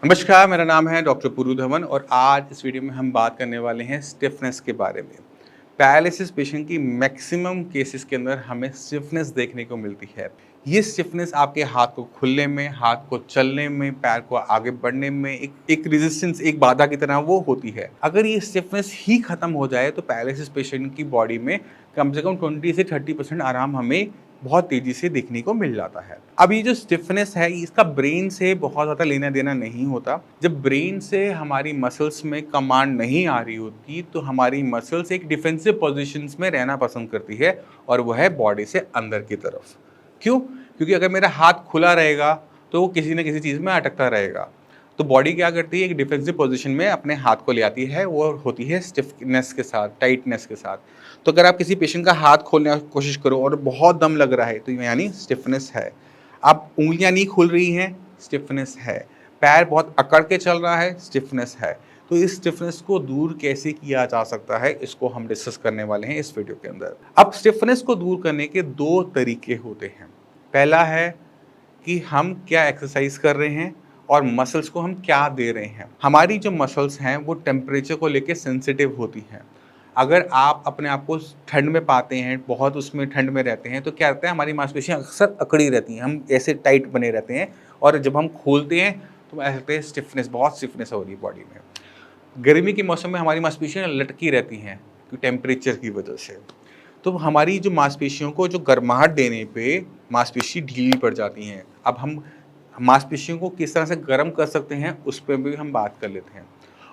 नमस्कार, मेरा नाम है डॉक्टर पुरु धवन और आज इस वीडियो में हम बात करने वाले हैं स्टिफनेस के बारे में। पैरालिसिस पेशेंट की मैक्सिमम केसेस के अंदर हमें स्टिफनेस देखने को मिलती है। ये स्टिफनेस आपके हाथ को खुलने में, हाथ को चलने में, पैर को आगे बढ़ने में एक रेजिस्टेंस, एक बाधा की तरह वो होती है। अगर ये स्टिफनेस ही खत्म हो जाए तो पैरालिसिस पेशेंट की बॉडी में कम से कम 20 से 30% आराम हमें बहुत तेजी से देखने को मिल जाता है। अब ये जो स्टिफनेस है इसका ब्रेन से बहुत ज़्यादा लेना देना नहीं होता। जब ब्रेन से हमारी मसल्स में कमांड नहीं आ रही होती तो हमारी मसल्स एक डिफेंसिव पोजीशंस में रहना पसंद करती है और वह है बॉडी से अंदर की तरफ। क्यों? क्योंकि अगर मेरा हाथ खुला रहेगा तो वो किसी न किसी चीज़ में अटकता रहेगा। तो बॉडी क्या करती है, एक डिफेंसिव पोजीशन में अपने हाथ को ले आती है, वो होती है स्टिफनेस के साथ, टाइटनेस के साथ। तो अगर आप किसी पेशेंट का हाथ खोलने की कोशिश करो और बहुत दम लग रहा है तो यानी स्टिफनेस है। आप उंगलियां नहीं खुल रही हैं, स्टिफनेस है। पैर बहुत अकड़ के चल रहा है, स्टिफनेस है। तो इस स्टिफनेस को दूर कैसे किया जा सकता है, इसको हम डिस्कस करने वाले हैं इस वीडियो के अंदर। अब स्टिफनेस को दूर करने के दो तरीके होते हैं। पहला है कि हम क्या एक्सरसाइज कर रहे हैं और मसल्स को हम क्या दे रहे हैं। हमारी जो मसल्स हैं वो टेम्परेचर को लेके सेंसिटिव होती हैं। अगर आप अपने आप को ठंड में पाते हैं, बहुत उसमें ठंड में रहते हैं, तो क्या होता है, हमारी मांसपेशियां अक्सर अकड़ी रहती हैं, हम ऐसे टाइट बने रहते हैं और जब हम खोलते हैं तो ऐसे लगता है स्टिफनेस, बहुत स्टिफनेस हो रही है बॉडी में। गर्मी के मौसम में हमारी मांसपेशियां लटकी रहती हैं क्योंकि टेम्परेचर की वजह से। तो हमारी जो मांसपेशियों को जो गर्माहट देने पे मांसपेशी ढीली पड़ जाती हैं। अब हम मांसपेशियों को किस तरह से गर्म कर सकते हैं उस पर भी हम बात कर लेते हैं।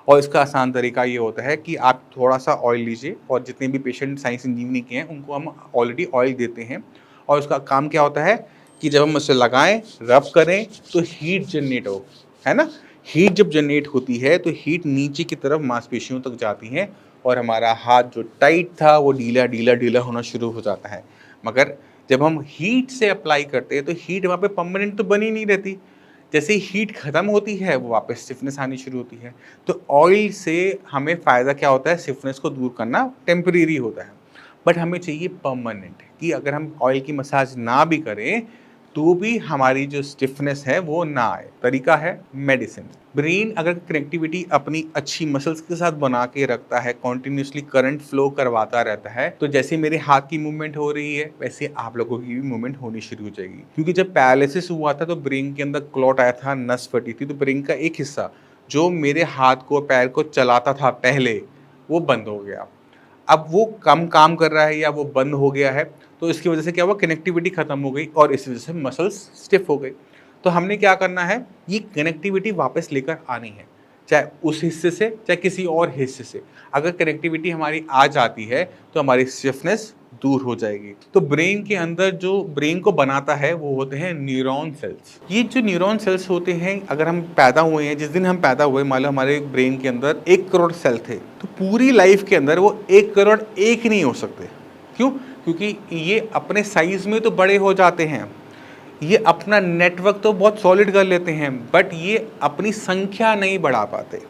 और इसका आसान तरीका ये होता है कि आप थोड़ा सा ऑयल लीजिए, और जितने भी पेशेंट साइंस इंजीनियरिंग के हैं उनको हम ऑलरेडी ऑयल देते हैं। और उसका काम क्या होता है कि जब हम उसे लगाएं, रब करें तो हीट जनरेट हो, है ना। हीट जब जनरेट होती है तो हीट नीचे की तरफ मांसपेशियों तक जाती है और हमारा हाथ जो टाइट था वो ढीला ढीला ढीला होना शुरू हो जाता है। मगर जब हम हीट से अप्लाई करते हैं तो हीट वहाँ पे परमानेंट तो बनी नहीं रहती। जैसे ही हीट ख़त्म होती है वो वापस स्टिफनेस आनी शुरू होती है। तो ऑयल से हमें फ़ायदा क्या होता है, स्टिफनेस को दूर करना टेम्परेरी होता है, बट हमें चाहिए परमानेंट, कि अगर हम ऑयल की मसाज ना भी करें तो भी हमारी जो स्टिफनेस है वो ना आए। तरीका है मेडिसिन। ब्रेन अगर कनेक्टिविटी अपनी अच्छी मसल्स के साथ बना के रखता है, कॉन्टिन्यूसली करंट फ्लो करवाता रहता है, तो जैसे मेरे हाथ की मूवमेंट हो रही है वैसे आप लोगों की भी मूवमेंट होनी शुरू हो जाएगी। क्योंकि जब पैरालिसिस हुआ था तो ब्रेन के अंदर क्लॉट आया था, नस फटी थी, तो ब्रेन का एक हिस्सा जो मेरे हाथ को पैर को चलाता था पहले, वो बंद हो गया। अब वो कम काम कर रहा है या वो बंद हो गया है, तो इसकी वजह से क्या हुआ, कनेक्टिविटी खत्म हो गई और इस वजह से मसल्स स्टिफ हो गई। तो हमने क्या करना है, ये कनेक्टिविटी वापस लेकर आनी है, चाहे उस हिस्से से चाहे किसी और हिस्से से। अगर कनेक्टिविटी हमारी आ जाती है तो हमारी स्टिफनेस दूर हो जाएगी। तो ब्रेन के अंदर जो ब्रेन को बनाता है वो होते हैं न्यूरॉन सेल्स। ये जो न्यूरॉन सेल्स होते हैं, अगर हम पैदा हुए हैं, जिस दिन हम पैदा हुए, मान लो हमारे ब्रेन के अंदर 1 करोड़ सेल थे, तो पूरी लाइफ के अंदर वो 1 करोड़ एक नहीं हो सकते। क्यों? क्योंकि ये अपने साइज में तो बड़े हो जाते हैं, ये अपना नेटवर्क तो बहुत सॉलिड कर लेते हैं, बट ये अपनी संख्या नहीं बढ़ा पाते।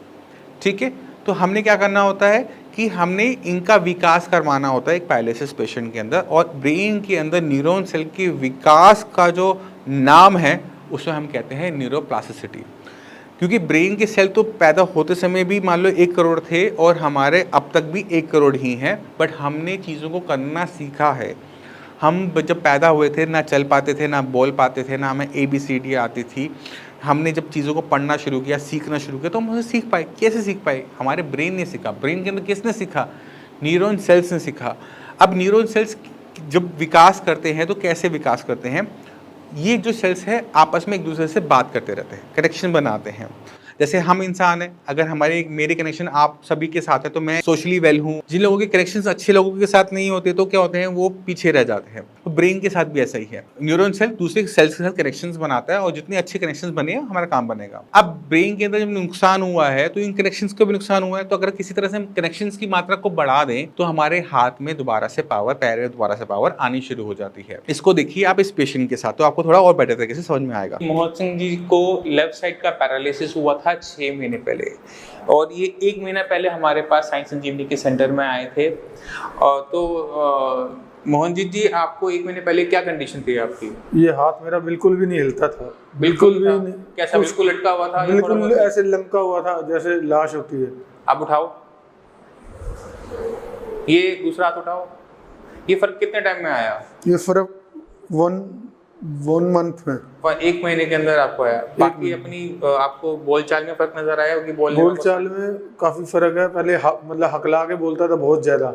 ठीक है, तो हमने क्या करना होता है कि हमने इनका विकास करवाना होता है एक पैरालिसिस पेशेंट के अंदर। और ब्रेन के अंदर न्यूरॉन सेल के विकास का जो नाम है उसे हम कहते हैं न्यूरोप्लास्टिसिटी। क्योंकि ब्रेन के सेल तो पैदा होते समय भी मान लो 1 करोड़ थे और हमारे अब तक भी 1 करोड़ ही हैं, बट हमने चीज़ों को करना सीखा है। हम जब पैदा हुए थे ना चल पाते थे, ना बोल पाते थे, ना हमें ABCD आती थी। हमने जब चीज़ों को पढ़ना शुरू किया, सीखना शुरू किया, तो हम उसे सीख पाए। कैसे सीख पाए? हमारे ब्रेन ने सीखा। ब्रेन के अंदर किसने सीखा? न्यूरॉन सेल्स ने सीखा। अब न्यूरॉन सेल्स जब विकास करते हैं तो कैसे विकास करते हैं, ये जो सेल्स है आपस में एक दूसरे से बात करते रहते हैं, कनेक्शन बनाते हैं। जैसे हम इंसान हैं, अगर हमारे मेरे कनेक्शन आप सभी के साथ है तो मैं सोशली वेल हूँ। जिन लोगों के कनेक्शंस अच्छे लोगों के साथ नहीं होते तो क्या होते हैं, वो पीछे रह जाते हैं। तो ब्रेन के साथ भी ऐसा ही है। न्यूरॉन सेल दूसरे सेल्स के साथ कनेक्शंस बनाता है और जितने अच्छे कनेक्शंस बने हमारा काम बनेगा। अब ब्रेन के अंदर जब नुकसान हुआ है तो इन कनेक्शंस को भी नुकसान हुआ है, तो अगर किसी तरह से हम कनेक्शंस की मात्रा को बढ़ा दें तो हमारे हाथ में दोबारा से पावर, पैर में दोबारा से पावर आनी शुरू हो जाती है। इसको देखिए आप इस पेशेंट के साथ, तो आपको थोड़ा और बेटर तरीके से समझ में आएगा। मोहन सिंह जी को लेफ्ट साइड का पैरालिसिस हुआ था 6 महीने पहले, और ये 1 महीना पहले हमारे पास साइंस इंजीनियरिंग के सेंटर में आए थे। तो मोहनजीत जी, आपको 1 महीने पहले क्या कंडीशन थी आपकी? ये हाथ मेरा बिल्कुल भी नहीं हिलता था, बिल्कुल भी था? नहीं। कैसा, बिल्कुल लटका हुआ था या थोड़ा बिल्कुल बहुत? ऐसे लमका हुआ था जैसे लाश होती है। आप उठाओ, ये दूसरा हाथ उठाओ। ये फर्क कितने टाइम में आया? ये फर्क वन मंथ में, 1 महीने के अंदर आपको आया। बाकी अपनी आपको बोलचाल में फर्क नजर आया कि बोलचाल में काफी फर्क है। पहले मतलब हकला के बोलता था बहुत ज्यादा,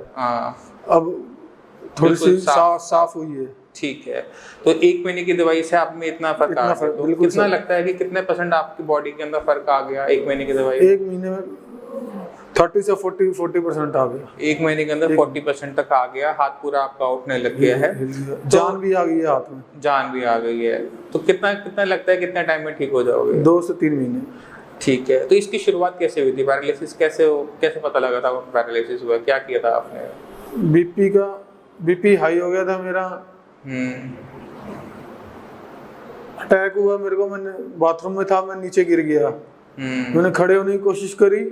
अब थोड़ी सी साफ हुई है। ठीक है, तो 1 महीने की दवाई से आप में इतना फर्क आ गया, तो कितना लगता है कि कितने % आपकी बॉडी के अंदर फर्क आ गया 1 महीने की दवाई? 1 महीने में 30 से 40% आ गया। 1 महीने के अंदर 40% तक आ गया, हाथ पूरा आपका उठने लग गया है, जान भी आ गई है हाथ में, जान भी आ गई है। तो कितना लगता है कितने टाइम में ठीक हो जाओगे? 2 से 3 महीने। ठीक है, तो इसकी शुरुआत कैसे हुई थी? पैरालिसिस कैसे पता लगा था पैरालिसिस हुआ? क्या किया था आपने? बीपी हाई हो गया था मेरा, अटैक हुआ मेरे को। मैंने बाथरूम में था, मैं नीचे गिर गया। मैंने खड़े होने की कोशिश करी,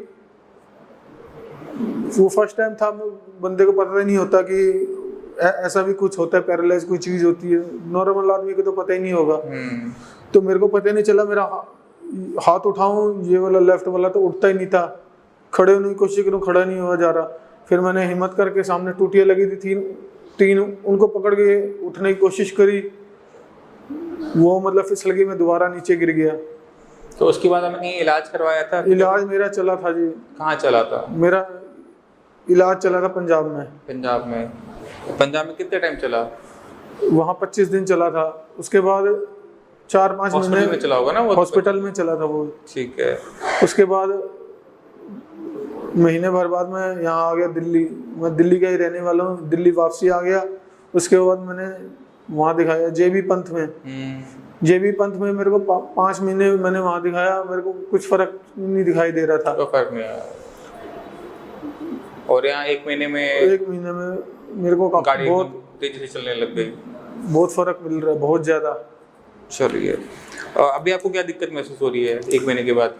वो फर्स्ट टाइम था। बंदे को पता ही नहीं होता कि ऐसा भी कुछ होता है, पैरालाइज कोई चीज होती है। नॉर्मल आदमी को तो पता ही नहीं होगा। तो मेरे को पता ही नहीं चला, मेरा हाथ उठाऊं ये वाला लेफ्ट वाला तो उठता ही नहीं था। खड़े होने की कोशिश करूं, खड़ा नहीं हुआ जा रहा। फिर मैंने हिम्मत करके, सामने टूटियां लगी थी तीन, उनको पकड़ के उठने की कोशिश करी। वो मतलब फिसल गई, मैं दोबारा नीचे गिर गया। तो उसके बाद आपने कहीं इलाज करवाया था? इलाज मेरा चला था जी। कहाँ चला था? मेरा इलाज चला था पंजाब में। पंजाब में कितने टाइम चला? वहाँ 25 दिन चला था। उसके बाद 4-5 महीने में चला होगा ना वो? हॉस्पिटल में चला था वो। ठीक है। उसके बाद महीने भर बाद मैं यहाँ आ गया दिल्ली। मैं दिल्ली का ही रहने वाला हूँ। दिल्ली वापसी आ गया। उसके बाद मैंने वहाँ दिखाया जेबी पंथ में। जेबी पंथ में मेरे को 5 महीने मैंने वहाँ दिखाया। मेरे को कुछ फर्क नहीं दिखाई दे रहा था। तो फर्क नहीं आया। और यहाँ 1 महीने में मेरे को गाड़ी बहुत तेजी से चलने लग गई। बहुत फर्क मिल रहा है, बहुत ज्यादा। चलिए, अभी आपको क्या दिक्कत महसूस हो रही है 1 महीने के बाद?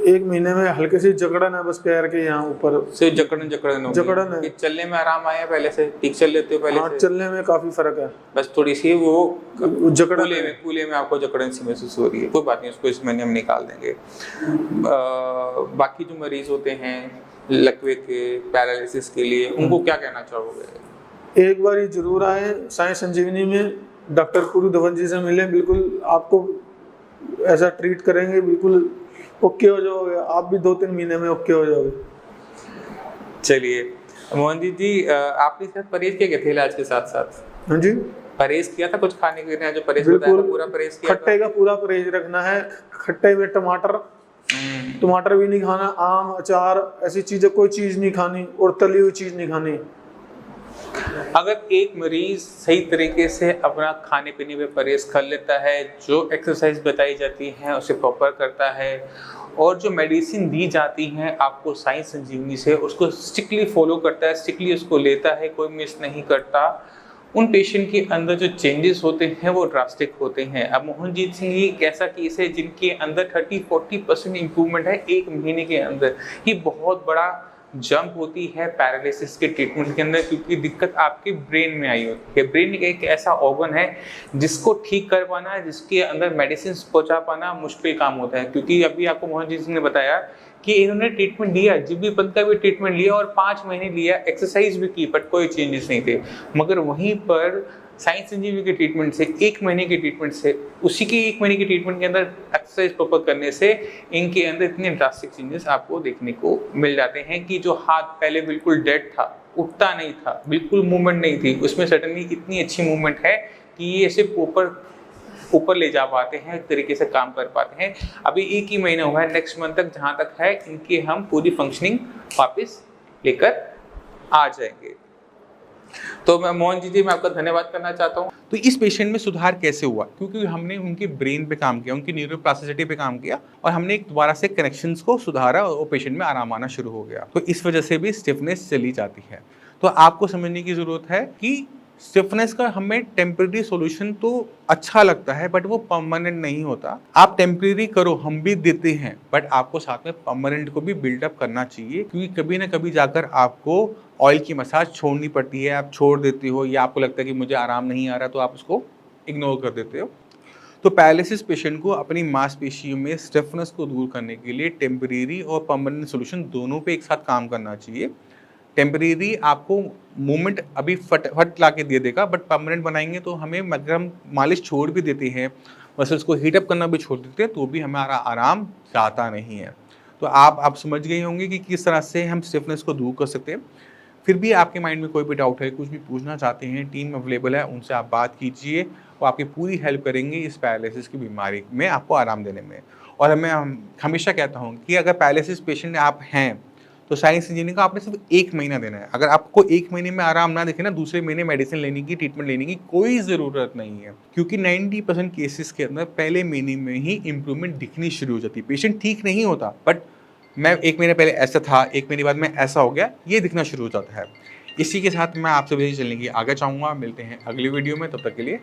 1 महीने में हल्के सी जकड़न है बस पैर के यहाँ ऊपर। सिर्फ जकड़न है। चलने में आराम आया पहले से? ठीक चल लेते हो पहले से? चलने में काफी फर्क है, बस थोड़ी सी वो जकड़न कूल्हे में आपको जकड़न सी महसूस हो रही है। कोई बात नहीं, उसको इस महीने हम निकाल देंगे। बाकी जो मरीज होते हैं लकवे के, पैरालिसिस के लिए, उनको क्या कहना चाहोगे? एक बार ही जरूर आए साई संजीवनी में, डॉक्टर पुरु धवन जी से मिले। बिल्कुल आपको ऐसा ट्रीट करेंगे, बिल्कुल ओके हो जाओगे। आप भी 2-3 महीने में ओके हो जाओगे। चलिए मोहनजीत जी, आपने शायद परहेज किया थे इलाज के साथ साथ? हाँ जी, परहेज किया था कुछ खाने के? जो परहेज बताया था पूरा परहेज किया? खट्टे का पूरा परहेज रखना है। खट्टे में टमाटर भी नहीं खाना, आम, अचार, ऐसी चीजें कोई चीज नहीं खानी, और तली हुई चीज नहीं खानी। अगर एक मरीज सही तरीके से अपना खाने पीने में परहेज कर लेता है, जो एक्सरसाइज बताई जाती है उसे प्रॉपर करता है, और जो मेडिसिन दी जाती हैं आपको साई संजीवनी से, उसको स्ट्रिक्टली फॉलो करता है, स्ट्रिक्टली उसको लेता है, कोई मिस नहीं करता, उन पेशेंट के अंदर जो चेंजेस होते हैं वो ड्रास्टिक होते हैं। अब मोहनजीत सिंह ही एक ऐसा केस है जिनके अंदर 30-40% इम्प्रूवमेंट है 1 महीने के अंदर। ये बहुत बड़ा जंप होती है पैरालिसिस के ट्रीटमेंट के अंदर, क्योंकि दिक्कत आपके ब्रेन में आई होती है। ब्रेन एक ऐसा ऑर्गन है जिसको ठीक कर पाना, जिसके अंदर मेडिसिन पहुंचा पाना मुश्किल काम होता है। क्योंकि अभी आपको मोहनजीत सिंह ने बताया कि इन्होंने ट्रीटमेंट लिया, जीबी पंथ का भी ट्रीटमेंट लिया और 5 महीने लिया, एक्सरसाइज भी की, बट कोई चेंजेस नहीं थे। मगर वहीं पर साई संजीवनी के ट्रीटमेंट से, 1 महीने के ट्रीटमेंट से, उसी के 1 महीने के ट्रीटमेंट के अंदर एक्सरसाइज प्रॉपर करने से इनके अंदर इतने ड्रास्टिक चेंजेस आपको देखने को मिल जाते हैं कि जो हाथ पहले बिल्कुल डेड था, उठता नहीं था, बिल्कुल मूवमेंट नहीं थी, उसमें सडनली इतनी अच्छी मूवमेंट है कि ये ऐसे ऊपर ले जा पाते हैं, एक तरीके से काम कर पाते हैं। अभी 1 ही महीना हुआ है, नेक्स्ट मंथ तक जहाँ तक है इनके हम पूरी फंक्शनिंग वापस लेकर आ जाएंगे। तो मैं मोहन जी मैं आपका धन्यवाद करना चाहता हूँ। तो इस पेशेंट में सुधार कैसे हुआ? क्योंकि हमने उनके ब्रेन पे काम किया, उनकी न्यूरोप्लास्टिसिटी पे काम किया, और हमने एक दोबारा से कनेक्शंस को सुधारा और पेशेंट में आराम आना शुरू हो गया। तो इस वजह से भी स्टिफनेस चली जाती है। तो आपको समझने की ज़रूरत है कि स्टिफनेस का हमें टेम्परेरी सॉल्यूशन तो अच्छा लगता है बट वो परमानेंट नहीं होता। आप टेम्परेरी करो, हम भी देते हैं, बट आपको साथ में परमानेंट को भी बिल्डअप करना चाहिए, क्योंकि कभी ना कभी जाकर आपको ऑयल की मसाज छोड़नी पड़ती है, आप छोड़ देते हो या आपको लगता है कि मुझे आराम नहीं आ रहा तो आप उसको इग्नोर कर देते हो। तो पैरालिसिस पेशेंट को अपनी मांसपेशियों में स्टिफनेस को दूर करने के लिए टेम्परेरी और परमानेंट सॉल्यूशन दोनों पे एक साथ काम करना चाहिए। टेम्परेरी आपको मूवमेंट अभी फट ला के दे देगा, बट परमानेंट बनाएंगे तो हमें अगर हम मालिश छोड़ भी देते हैं, मसल्स को हीटअप करना भी छोड़ देते हैं, तो भी हमारा आराम जाता नहीं है। तो आप समझ गए होंगे कि किस तरह से हम स्टिफनेस को दूर कर सकते हैं। फिर भी आपके माइंड में कोई भी डाउट है, कुछ भी पूछना चाहते हैं, टीम अवेलेबल है, उनसे आप बात कीजिए, वो आपकी पूरी हेल्प करेंगे इस पैरालिसिस की बीमारी में आपको आराम देने में। और मैं हमेशा कहता हूँ कि अगर पैरालिसिस पेशेंट आप हैं तो साइंस इंजीनियरिंग का आपने सिर्फ 1 महीना देना है। अगर आपको 1 महीने में आराम ना दिखे ना, दूसरे महीने मेडिसिन लेने की, ट्रीटमेंट लेने की कोई ज़रूरत नहीं है, क्योंकि 90% केसेस के अंदर पहले महीने में ही इंप्रूवमेंट दिखनी शुरू हो जाती है। पेशेंट ठीक नहीं होता, बट मैं 1 महीने पहले ऐसा था, 1 महीने बाद मैं ऐसा हो गया, ये दिखना शुरू हो जाता है। इसी के साथ मैं आपसे भी चलने की आगे चाहूँगा। मिलते हैं अगली वीडियो में, तब तक के लिए